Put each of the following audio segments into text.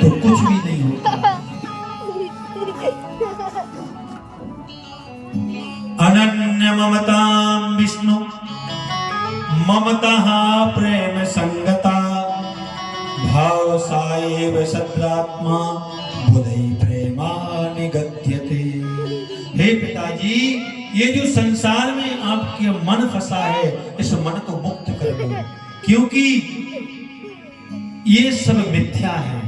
तो कुछ भी नहीं होता। अनन्य ममतां विष्णु ममतः प्रेम संगता भाव साएव सद्रात्मा बुधै प्रेमा निगत्यते। हे पिताजी, ये जो संसार में आपके मन फंसा है, इस मन को मुक्त कर दो, क्योंकि ये सब मिथ्या है।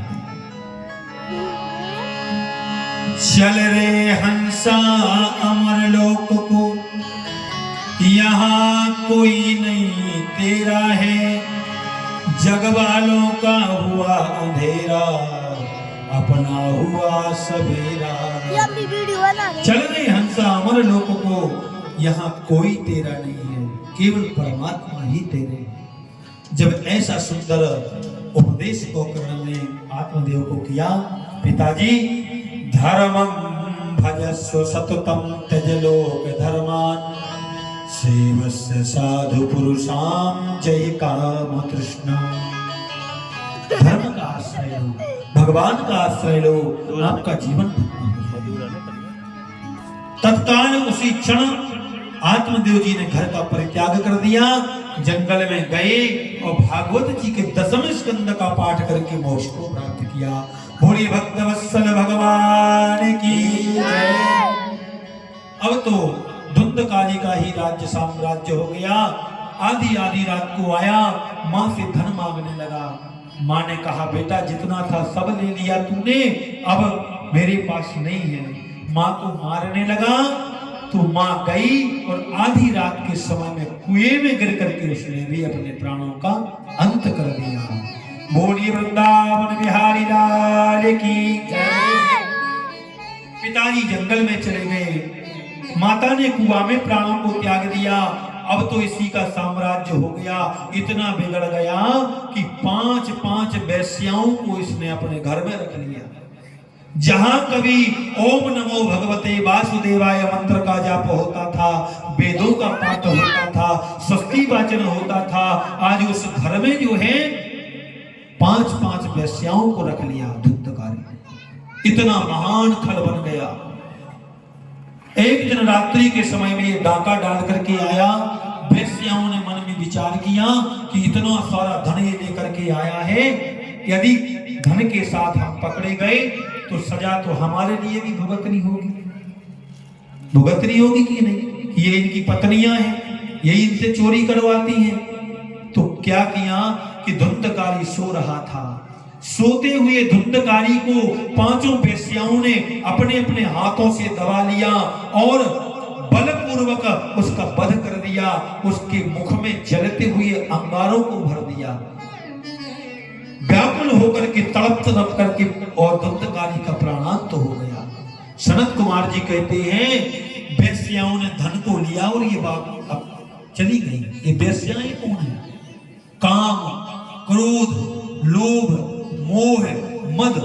चल रे हंसा अमर लोक को, यहाँ कोई नहीं तेरा है, जग वालों का हुआ अंधेरा, अपना हुआ सवेरा। चल रे हंसा अमर लोक को, यहाँ कोई तेरा नहीं है, केवल परमात्मा ही तेरे हैं। जब ऐसा सुंदर उपदेश गोकर्ण ने आत्मदेव को किया, पिताजी धर्मं भजस्व सततं त्यज लोक धर्मान, सेवस्य साधु पुरुषां जय काम तृष्णा। धर्म का आश्रय लो, भगवान का आश्रय लो, आपका जीवन तत्काल उसी क्षण आत्मदेव जी ने घर का परित्याग कर दिया, जंगल में गए और भागवत जी के 10वें स्कंद का पाठ करके मोक्ष को प्राप्त किया। भोले भक्त वत्सल भगवान की जय। अब तो धुंधकारी का ही राज्य साम्राज्य हो गया। आधी रात को आया, माँ से धन मांगने लगा। माँ ने कहा, बेटा जितना था सब ले लिया तूने, अब मेरे पास नहीं है। माँ को मारने लगा तो माँ गई और आधी रात के समय में कुएं में गिर करके उसने भी अपने प्राणों का अंत कर दिया। बोलिए वृंदावन बिहारी लाल की जय। पिताजी जंगल में चले गए, माता ने कुआं में प्राणों को त्याग दिया। अब तो इसी का साम्राज्य हो गया। इतना बिगड़ गया कि 5 वेश्याओं को इसने अपने घर में रख लिया। जहां कभी ओम नमो भगवते वासुदेवाय मंत्र का जाप होता था, वेदों का पाठ होता था, स्वस्ति वाचन होता था, आज उस घर में जो है 5 वेश्याओं को रख लिया धुंधकारी। इतना महान खल बन गया। एक दिन रात्रि के समय में ये डाका डाल करके आया। वेश्याओं ने मन में विचार किया कि इतना सारा धन ये लेकर के आया है, यदि धन के साथ हम पकड़े गए तो सजा तो हमारे लिए भी भुगतनी होगी कि नहीं। ये इनकी पत्नियां हैं, यही इनसे चोरी करवाती हैं। तो क्या किया कि धुंधकारी सो रहा था। सोते हुए धुंधकारी को 5 वेश्याओं ने अपने अपने हाथों से दबा लिया और बलपूर्वक उसका वध कर दिया। उसके मुख में जलते हुए अंगारों को भर दिया। व्याकुल होकर के तड़प करके और धुंधकारी का प्राणांत हो गया। सनत कुमार जी कहते हैं, वेश्याओं ने धन को लिया और ये बात अब चली गई। ये वेश्याएं कौन है? काम, क्रोध, लोभ, मोह, मद,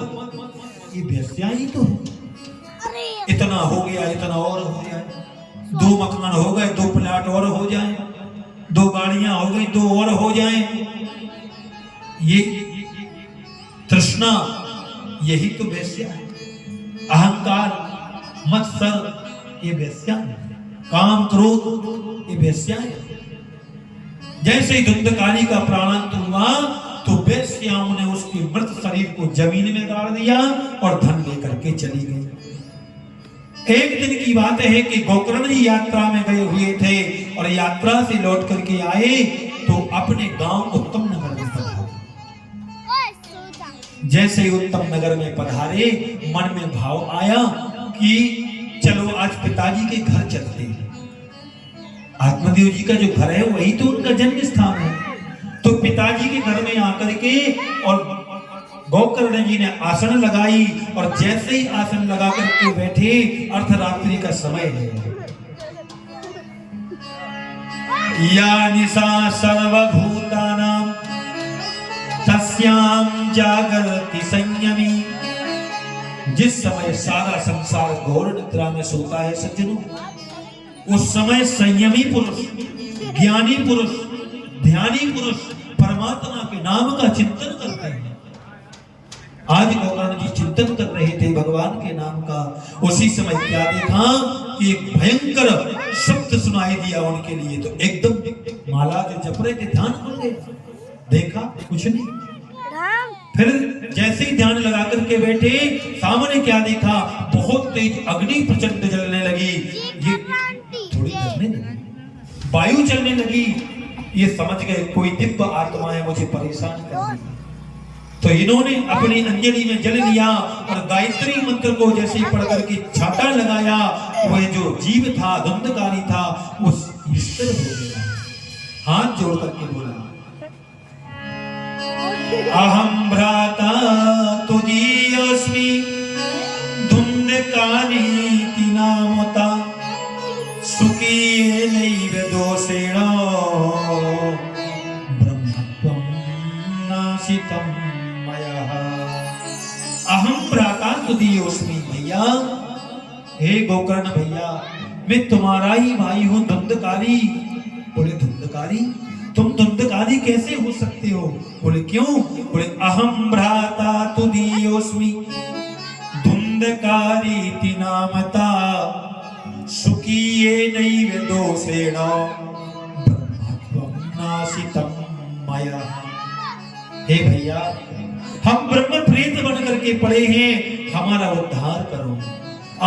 ये वेश्याएं ही तो है। इतना हो गया, इतना और हो जाए, 2 मकान हो गए, 2 प्लाट और हो जाए, 2 गाड़ियां हो गई, 2 और हो जाए। ये तृष्णा, यही तो वेश्या है। अहंकार, मत्सर, ये वेश्या है। काम, क्रोध, ये वेश्या है। जैसे ही धुंधकारी का प्राणांत हुआ तो वेश्याओं ने उसके मृत शरीर को जमीन में गाड़ दिया और धन लेकर के चली गई। एक दिन की बात है कि गोकर्ण जी यात्रा में गए हुए थे और यात्रा से लौट करके आए तो अपने गांव उत्तम नगर में पधारे। जैसे ही उत्तम नगर में पधारे, मन में भाव आया कि चलो आज पिताजी के घर चलते हैं। आत्मदेव जी का जो घर है वही तो उनका जन्म स्थान है। तो पिताजी के घर में आकर के और गोकर्ण जी ने आसन लगाई और जैसे ही आसन लगा करके बैठे, अर्धरात्रि का समय है। या निशा सर्वभूतानां तस्यां जागर्ति संयमी। जिस समय सारा संसार घोर निद्रा में सोता है सज्जनों, उस समय संयमी पुरुष, ज्ञानी पुरुष, ध्यानी पुरुष परमात्मा के नाम का चिंतन करते हैं। आज गोकर्ण जी चिंतन कर रहे थे भगवान के नाम का। उसी समय क्या देखा कि एक भयंकर शब्द सुनाई दिया उनके लिए। तो एकदम माला जो जप रहे थे ध्यान खुल गया, देखा कुछ नहीं। फिर जैसे ही ध्यान लगा करके बैठे, सामने क्या देखा, बहुत तेज अग्नि प्रचंड जलने लगी। ये थोड़ी जलने लगी, वायु चलने लगी। ये समझ गए कोई दिव्य आत्मा है मुझे परेशान कर रही। तो इन्होंने अपनी अंजलि में जल लिया और गायत्री मंत्र को जैसे ही पढ़ करके छाता लगाया, वह जो जीव था, धुंधकारी था, वो स्थिर हो गया। हाथ जोड़ करके बोला, अहम भ्राता तुदीयोऽस्मि धुंधकारीति नामता सुखीयैव दोषेण ब्रह्मत्वं नाशितं मया। अहम भ्राता तुदीयोऽस्मि। भैया, हे गोकर्ण भैया, मैं तुम्हारा ही भाई हूं, धुंधकारी। बोले धुंधकारी? तुम धुंधकारी कैसे हो सकते हो? बोले क्यों? बोले अहम भ्राता तुदीयोऽस्मि धुंधकारीति नामता सुखीयेनैव दोषेण ब्रह्मत्वं नाशितं मया। हे भैया, हम ब्रह्म प्रेत बन करके पड़े हैं, हमारा उद्धार करो।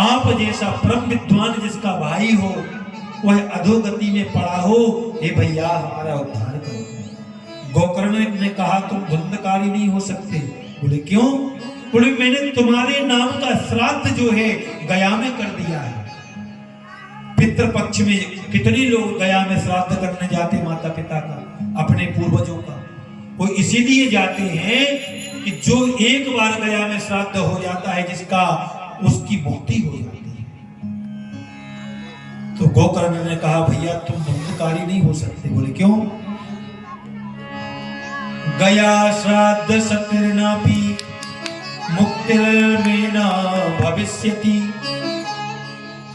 आप जैसा परम विद्वान जिसका भाई हो, वह अधोगति में पड़ा हो, हे भैया हमारा उद्धार करो। गोकर्ण ने कहा तुम धुंधकारी नहीं हो सकते। बोले क्यों? बोले मैंने तुम्हारे नाम का श्राद्ध जो है गया में कर दिया है। पितृपक्ष में कितने लोग गया में श्राद्ध करने जाते माता पिता का, अपने पूर्वजों का। वो इसीलिए जाते हैं कि जो एक बार गया में श्राद्ध हो जाता है जिसका, उसकी मुक्ति हो जाती है। तो गोकर्ण ने कहा भैया तुम धुंधकारी नहीं हो सकते। बोले क्यों? गया श्राद्ध सतिर्नापि मुक्तिर्मेना भविष्यति।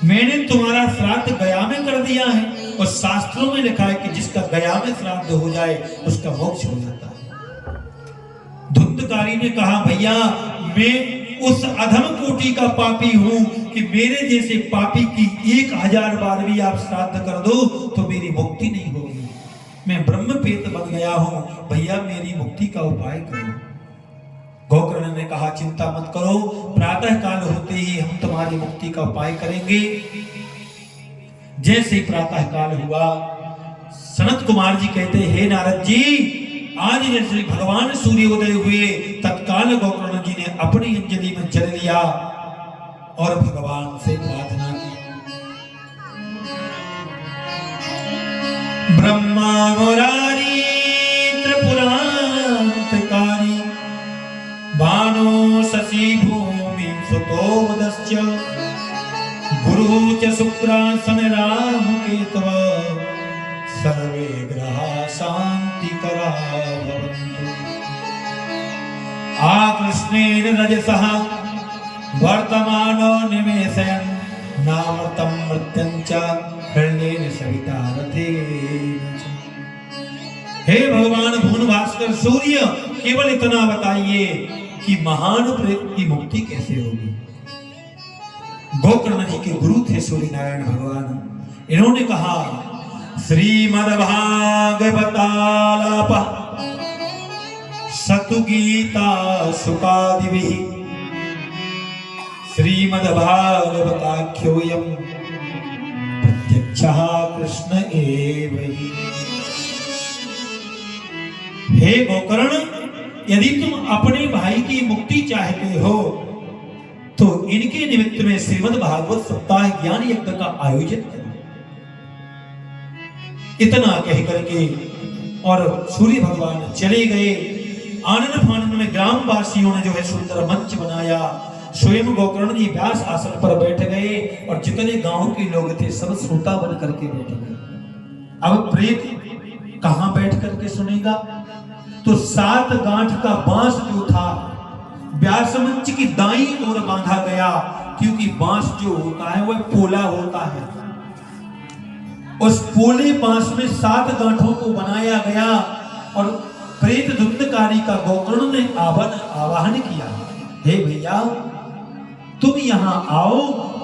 मैंने तुम्हारा श्राद्ध गया में कर दिया है, और शास्त्रों में लिखा है कि जिसका गया में श्राद्ध हो जाए उसका मोक्ष हो जाता है। धुंधकारी ने कहा भैया मैं उस अधम कोटि का पापी हूं कि मेरे जैसे पापी की 1000 बार भी आप श्राद्ध कर दो तो मेरी मुक्ति नहीं होगी। मैं ब्रह्मपेत बन गया हूं, भैया मेरी मुक्ति का उपाय करो। गोकर्ण ने कहा चिंता मत करो, प्रातः काल होते ही हम तुम्हारी मुक्ति का उपाय करेंगे। जैसे ही प्रातः काल हुआ, सनत कुमार जी कहते हे नारद जी, आज जैसे भगवान सूर्योदय हुए, तत्काल गोकर्ण जी ने अपनी अंजलि में जल लिया और भगवान से प्रार्थना की। ब्रह्मा मुरारी त्रिपुरांतकारी भानु शशि भूमि सुतो वदश्च गुरु च शुक्रासन राहु केतव सर्वे ग्रहा शांतिकरा भवन्तु। आकृष्णेन रजसः वर्तमानो निमेषयन् नामृतं मृत्यं च हृण्येन सविता रथेन च। हे भगवान भुवन भास्कर सूर्य, केवल इतना बताइए कि महान प्रेत की मुक्ति कैसे होगी। गोकर्ण जी के गुरु थे सूर्य नारायण भगवान। इन्होंने कहा श्रीमद्भागवतालाप सतुगीता सुकादिभिः श्रीमद्भागवताख्योऽयं प्रत्यक्षः कृष्ण एव हि। हे गोकर्ण, यदि तुम अपने भाई की मुक्ति चाहते हो तो इनके निमित्त में श्रीमद् भागवत सप्ताह ज्ञान यज्ञ का आयोजन करो। इतना कह करके और सूर्य भगवान चले गए। आनंद फानंद में ग्राम वासियों ने जो है सुंदर मंच बनाया। स्वयं गोकर्ण जी व्यास आसन पर बैठ गए और जितने गांव के लोग थे सब श्रोता बन करके बैठ गए। अब प्रेत कहां बैठ करके सुनेगा? तो 7 गांठ का बांस जो था व्यास मंच की दाईं ओर बांधा गया, क्योंकि बांस जो होता है वह पोला होता है। उस पोले बांस में 7 गांठों को बनाया गया और प्रेत धुंधकारी का गोकर्ण ने आवाहन किया। हे भैया तुम यहाँ आओ,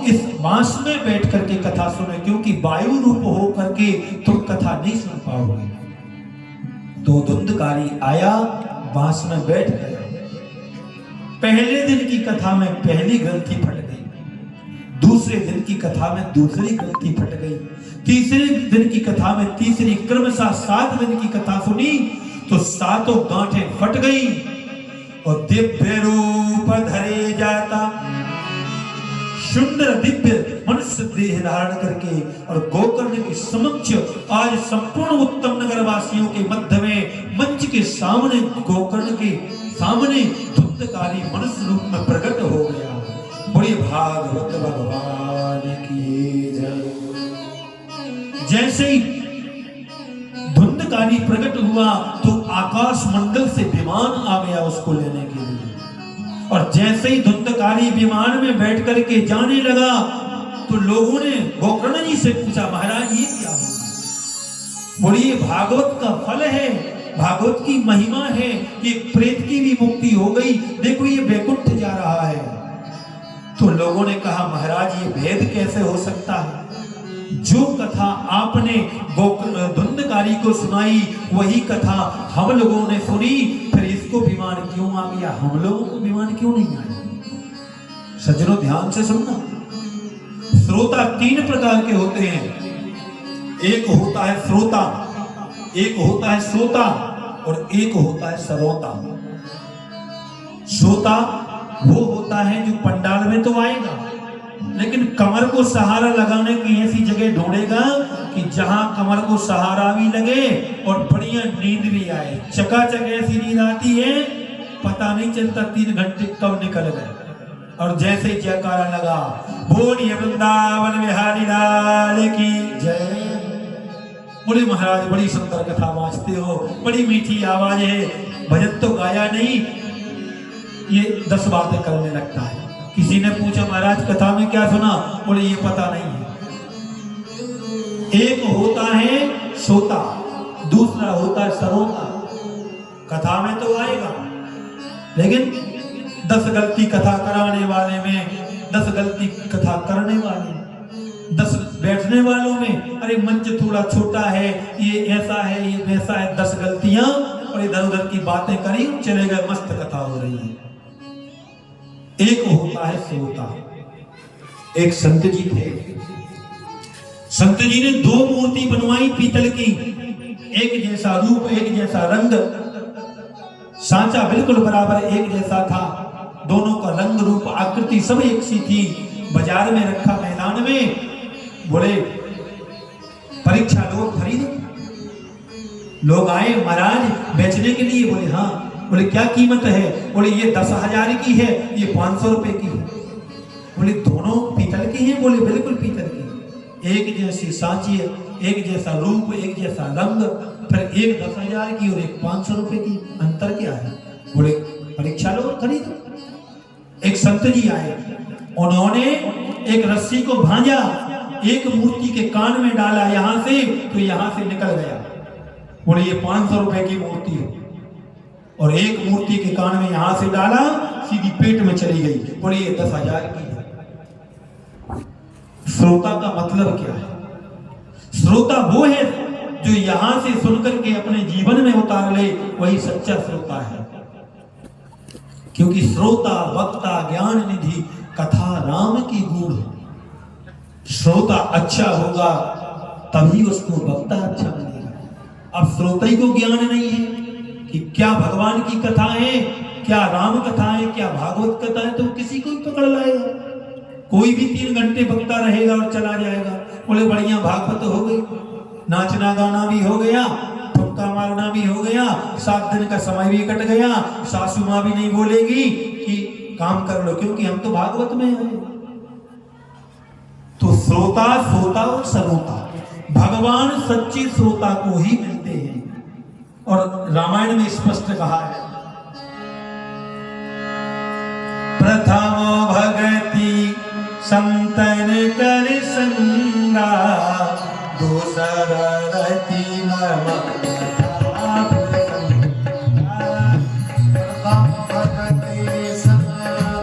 इस बांस में बैठ करके कथा सुनो, क्योंकि वायु रूप हो करके तुम कथा नहीं सुन पाओगे। तो धुंधकारी आया, बांस में बैठ गया। पहले दिन की कथा में पहली ग्रंथि फट गई, दूसरे दिन की कथा में दूसरी ग्रंथि फट गई, तीसरे दिन की कथा में तीसरी, क्रमशः 7 दिन की कथा सुनी तो सातों गांठें फट गई और दिव्य रूप धरे जाता, सुंदर दिव्य मनुष्य देह धारण करके और गोकर्ण के समक्ष आज संपूर्ण उत्तम नगर वासियों के मध्य में मंच के सामने गोकर्ण के सामने धुंधकारी मनुष्य रूप में प्रकट हो गया। बड़े भागवत भगवान की जय। जैसे ही धुंधकारी प्रकट हुआ तो आकाश मंडल से विमान आ गया उसको लेने के लिए, और जैसे ही धुंधकारी विमान में बैठ करके जाने लगा तो लोगों ने गोकर्ण जी से पूछा, महाराज ये क्या है? बोलिए भागवत का फल है, भागवत की महिमा है, ये प्रेत की भी मुक्ति हो गई, देखो ये वैकुंठ जा रहा है। तो लोगों ने कहा महाराज ये भेद कैसे हो सकता है? जो कथा आपने धुंधकारी को सुनाई वही कथा हम लोगों ने सुनी, फिर इसको विमान क्यों आ गया, हम लोगों को विमान क्यों नहीं आया? सज्जनों ध्यान से सुनना, श्रोता 3 प्रकार के होते हैं। एक होता है श्रोता, एक होता है श्रोता और एक होता है सरोता। श्रोता वो होता है जो पंडाल में तो आएगा लेकिन कमर को सहारा लगाने की ऐसी जगह ढूंढेगा कि जहां कमर को सहारा भी लगे और बढ़िया नींद भी आए। चकाचक ऐसी नींद आती है पता नहीं चलता 3 घंटे कब निकल गए। और जैसे ही जयकारा लगा, बोलिए वृंदावन बिहारी लाल की जय। बोले महाराज बड़ी सुंदर कथा वाचते हो, बड़ी मीठी आवाज है, भजन तो गाया नहीं, ये 10 बातें करने लगता है। किसी ने पूछा महाराज कथा में क्या सुना? बोले ये पता नहीं है। एक होता है श्रोता, दूसरा होता है सरोता। कथा में तो आएगा लेकिन 10 गलती कथा कराने वाले में, 10 गलती कथा करने वाले, 10 बैठने वालों में, अरे मंच थोड़ा छोटा है, ये ऐसा है, ये वैसा है, 10 गलतियां और इधर उधर की बातें करी, चले गए, मस्त कथा हो रही है। एक होता है श्रोता। एक संत जी थे, संत जी ने 2 मूर्ति बनवाई पीतल की, एक जैसा रूप एक जैसा रंग, सांचा बिल्कुल बराबर एक जैसा था, दोनों का रंग रूप आकृति सब एक सी थी। बाजार में रखा मैदान में, बोले परीक्षा लोग खरीदो। लोग आए महाराज बेचने के लिए, बोले हाँ। बोले क्या कीमत है? बोले ये 10,000 की है, ये 500 रुपए की है। बोले दोनों पीतल की हैं? बोले बिल्कुल पीतल की, एक जैसी सांची, एक जैसा रूप एक जैसा रंग, फिर एक 10,000 की और एक 500 रुपए की, अंतर क्या है? बोले परीक्षा लो खरीदो। एक संत जी आए, उन्होंने एक रस्सी को भांजा, एक मूर्ति के कान में डाला यहां से तो यहां से निकल गया। बोले ये 500 रुपए की मूर्ति है, और एक मूर्ति के कान में यहां से डाला सीधी पेट में चली गई। बोले ये 10,000 की है। श्रोता का मतलब क्या है? श्रोता वो है जो यहां से सुनकर के अपने जीवन में उतार ले, वही सच्चा श्रोता है। क्योंकि श्रोता वक्ता ज्ञान निधि कथा राम की गूढ़। श्रोता अच्छा होगा तभी उसको वक्ता अच्छा मिलेगा। अब श्रोता ही को ज्ञान नहीं है कि क्या भगवान की कथा है, क्या राम कथा है, क्या भागवत कथा है, तो किसी को ही पकड़ लाएगा। कोई भी 3 घंटे बकता रहेगा और चला जाएगा। बोले बढ़िया भागवत हो गई, नाचना गाना भी हो गया, ठुमका मारना भी हो गया, 7 दिन का समय भी कट गया, सासू माँ भी नहीं बोलेगी कि काम कर लो, क्योंकि हम तो भागवत में हैं। तो श्रोता, श्रोता और सरोता, भगवान सच्चे श्रोता को ही मिलते हैं। और रामायण में स्पष्ट कहा है, प्रथम भगति संतन कर संगा, दूसर रति मम कथा प्रसंगा। प्रथम भगति संतन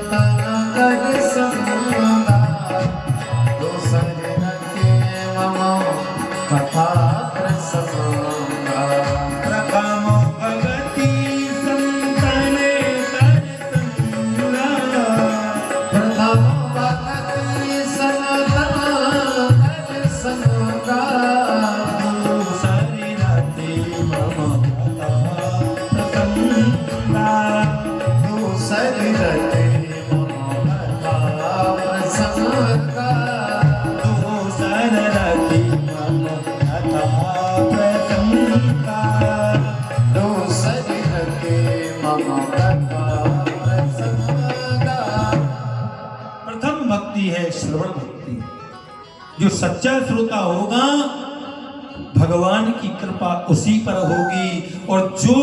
है श्रवण भक्ति। जो सच्चा श्रोता होगा भगवान की कृपा उसी पर होगी। और जो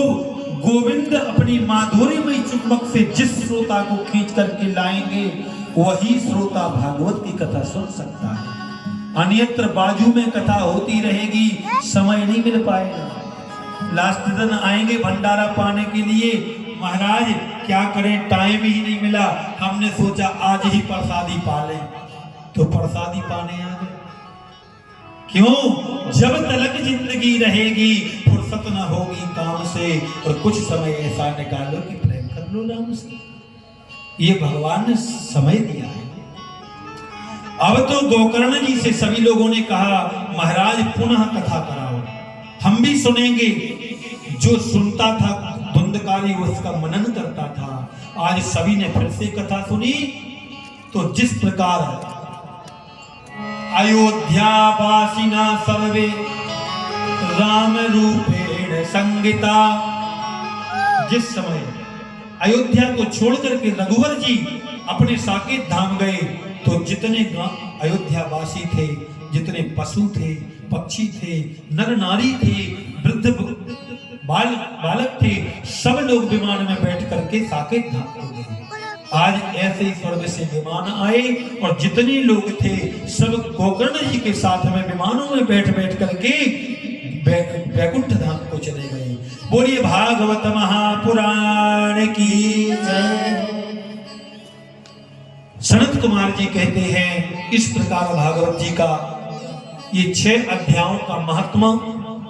गोविंद अपनी माधुर्यमय चुंबक से जिस श्रोता को खींच करके लाएंगे वही श्रोता भागवत की कथा सुन सकता है। अन्यत्र बाजू में कथा होती रहेगी, समय नहीं मिल पाएगा। लास्ट दिन आएंगे भंडारा पाने के लिए, महाराज क्या करें टाइम ही नहीं मिला, हमने सोचा आज ही प्रसादी पा लें, तो प्रसादी पाने आ गए। क्यों? जब तलक जिंदगी रहेगी फुर्सत न होगी काम से, और कुछ समय ऐसा निकालो कि प्रेम कर लो राम से। ये भगवान ने समय दिया है। अब तो गोकर्ण जी से सभी लोगों ने कहा महाराज पुनः कथा कराओ, हम भी सुनेंगे। जो सुनता था धुंधकारी उसका मनन करता था। आज सभी ने फिर से कथा सुनी। तो जिस प्रकार अयोध्या वासिना सर्वे राम रूपेण संगिता, जिस समय अयोध्या को छोड़कर के रघुवर जी अपने साकेत धाम गए तो जितने अयोध्या वासी थे, जितने पशु थे, पक्षी थे, नर नारी थे, वृद्ध बालक थे, सब लोग विमान में बैठ करके साकेत धाम को गए। आज ऐसे ही स्वर्ग से विमान आए और जितने लोग थे सब गोकर्ण जी के साथ में विमानों में बैठ करके वैकुंठ धाम को चले गए। बोलिए भागवत महापुराण की जय। सनत कुमार जी कहते हैं इस प्रकार भागवत जी का ये 6 अध्यायों का महात्मा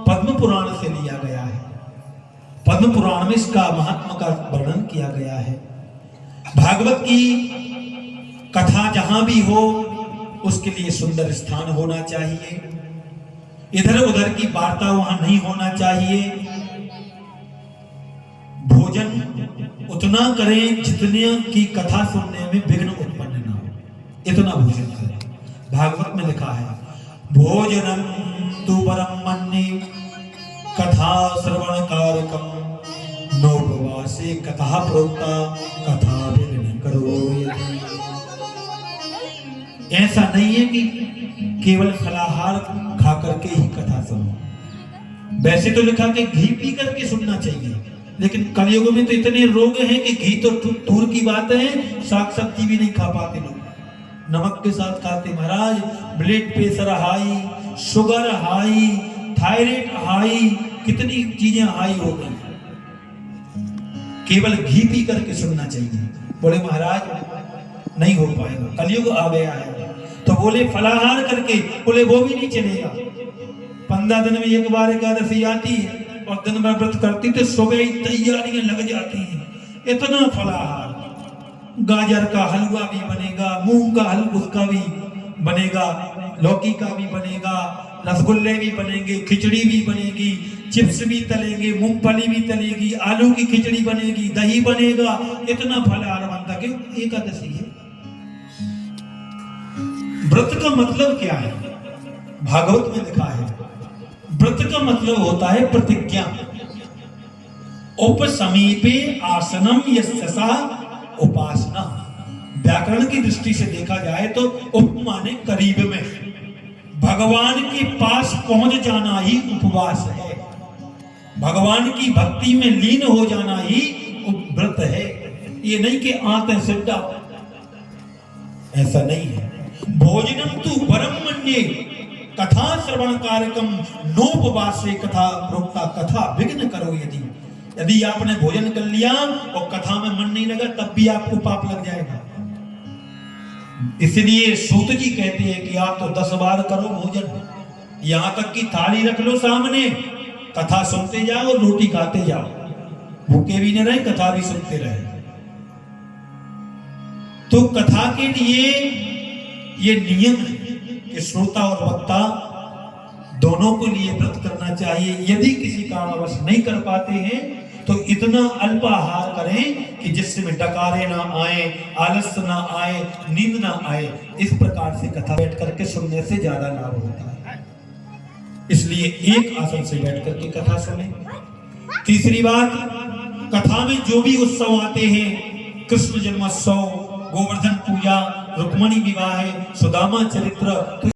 पद्म पुराण से लिया गया है। पद्म पुराण में इसका महात्मा का वर्णन किया गया है। भागवत की कथा जहां भी हो उसके लिए सुंदर स्थान होना चाहिए, इधर उधर की वार्ता वहां नहीं होना चाहिए। भोजन उतना करें जितने की कथा सुनने में विघ्न उत्पन्न ना हो, इतना भोजन करें। भागवत में लिखा है भोजनम तु परम मन्ये कथा श्रवण कारकम नोपवासे कथा प्रोक्ता कथा विघ्न करो यदि। ऐसा नहीं है कि केवल फलाहार खा करके ही कथा सुनो। वैसे तो लिखा कि घी पी करके सुनना चाहिए, लेकिन कलयुग में तो इतने रोग हैं कि घी तो दूर की बात है, साग सब्जी भी नहीं खा पाते लोग, नमक के साथ खाते। महाराज blood pressure high, sugar high, thyroid high, कितनी चीजें हाई हो गई। केवल घी पी करके सुनना चाहिए। बोले महाराज नहीं हो पाएगा, कलयुग आ गया है। तो बोले फलाहार करके, बोले वो भी नहीं चलेगा। 15 दिन में एक बार एकादशी आती है और दिन भर व्रत करती तो सुबह ही तैयारियां लग जाती हैं। इतना फलाहार, गाजर का हलवा भी बनेगा, मूंग का हलवा भी बनेगा, लौकी का भी बनेगा, रसगुल्ले भी बनेंगे, खिचड़ी भी बनेगी, चिप्स भी तलेंगे, मूंगफली भी तलेगी, आलू की खिचड़ी बनेगी, दही बनेगा। इतना फलाहार बनता क्यों? एकादशी है। व्रत का मतलब क्या है? भागवत में लिखा है व्रत का मतलब होता है प्रतिज्ञा। उपसमीपे आसनम यस्सा उपासना। व्याकरण की दृष्टि से देखा जाए तो उप माने करीब में, भगवान के पास पहुंच जाना ही उपवास है। भगवान की भक्ति में लीन हो जाना ही व्रत है। ये नहीं कि आते सिद्धा, ऐसा नहीं है। भोजनम तु परम मन्ये कथा श्रवण कार्यक्रम नोपवासे कथा प्रोक्ता कथा विघ्न करो यदि। यदि आपने भोजन कर लिया और कथा में मन नहीं लगा तब भी आपको पाप लग जाएगा। इसलिए सूत जी कहते हैं कि आप तो 10 बार करो भोजन, यहां तक कि थाली रख लो सामने, कथा सुनते जाओ, रोटी खाते जाओ, भूखे भी न रहे, कथा भी सुनते रहे। तो कथा के लिए ये नियम है कि श्रोता और वक्ता दोनों को लिए व्रत करना चाहिए। यदि किसी कारणवश नहीं कर पाते हैं तो इतना अल्पाहार करें कि जिससे में डकारे ना आए, आलस्य ना आए, नींद ना आए। इस प्रकार से कथा बैठ करके सुनने से ज्यादा लाभ होता है, इसलिए एक आसन से बैठ करके कथा सुने। तीसरी बात, कथा में जो भी उत्सव आते हैं, कृष्ण जन्मोत्सव, गोवर्धन पूजा, रुक्मणी विवाह है, सुदामा चरित्र।